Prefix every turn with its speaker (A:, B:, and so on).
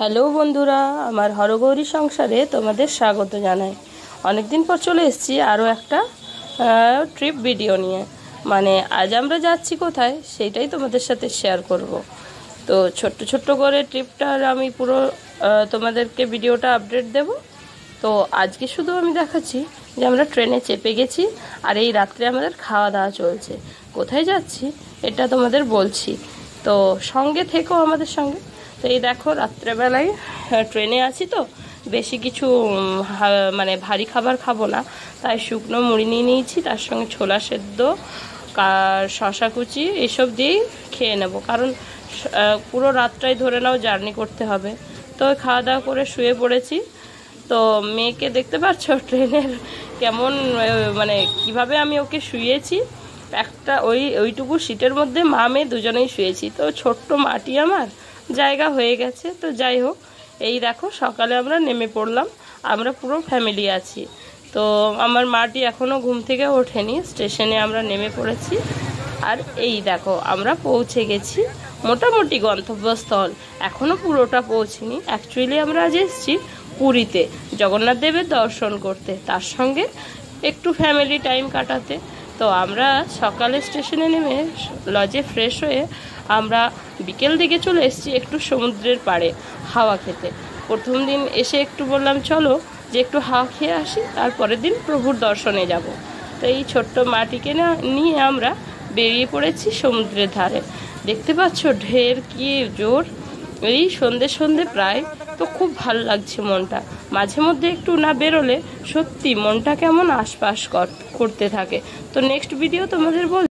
A: Hello বন্ধুরা, আমার হরগৌরী সংসারে তোমাদের স্বাগত জানাই। অনেক দিন পর চলে এসেছি আরও একটা ট্রিপ ভিডিও নিয়ে। মানে আজ আমরা যাচ্ছি কোথায় সেইটাই তোমাদের সাথে শেয়ার করব। তো ছোট্ট ছোট্ট করে ট্রিপটার আমি পুরো তোমাদেরকে ভিডিওটা আপডেট দেব। তো আজকে শুধু আমি দেখাচ্ছি যে আমরা ট্রেনে চেপে গেছি আর এই রাত্রে আমাদের খাওয়া দাওয়া চলছে। কোথায় যাচ্ছি এটা তোমাদের বলছি, তো সঙ্গে থেকো আমাদের সঙ্গে। তো এই দেখো রাত্রেবেলায় ট্রেনে আছি, তো বেশি কিছু মানে ভারী খাবার খাবো না, তাই শুকনো মুড়ি নিয়ে নিয়েছি, তার সঙ্গে ছোলা সেদ্ধ শশা কুচি এসব দিয়েই খেয়ে নেব, কারণ পুরো রাতটাই ধরে নাও জার্নি করতে হবে। তো খাওয়া দাওয়া করে শুয়ে পড়েছি। তো মেয়েকে দেখতে পাচ্ছ ট্রেনের কেমন মানে কিভাবে আমি ওকে শুয়েছি। একটা ওইটুকু সিটের মধ্যে মা মেয়ে দুজনেই শুয়েছি। তো ছোট্ট মাটি আমার জায়গা হয়ে গেছে। তো যাই হোক, এই দেখো সকালে আমরা নেমে পড়লাম, আমরা পুরো ফ্যামিলি আছি। তো আমার মাটি এখনও ঘুম থেকে ওঠেনি, স্টেশনে আমরা নেমে পড়েছি। আর এই দেখো আমরা পৌঁছে গেছি মোটামুটি গন্তব্যস্থল, এখনও পুরোটা পৌঁছিনি। অ্যাকচুয়ালি আমরা আজ এসেছি পুরীতে জগন্নাথ দেবের দর্শন করতে, তার সঙ্গে একটু ফ্যামিলি টাইম কাটাতে। তো আমরা সকালে স্টেশনে নেমে লজে ফ্রেশ হয়ে আমরা বিকেল দিকে চলে এসেছি একটু সমুদ্রের পাড়ে হাওয়া খেতে। প্রথম দিন এসে একটু বললাম চলো যে একটু হাওয়া খেয়ে আসি, আর পরের দিন প্রভুর দর্শনে যাব। তো এই ছোট্ট মাটিকে নিয়ে আমরা বেরিয়ে পড়েছি সমুদ্রের ধারে। দেখতে পাচ্ছ ঢের কি জোর, এই সন্ধে সন্ধে প্রায়। তো খুব ভালো লাগছে মনটা, মাঝে মধ্যে একটু না বেরোলে সত্যি মনটা কেমন আশপাশ করতে থাকে। তো নেক্সট ভিডিও তোমাদের বল।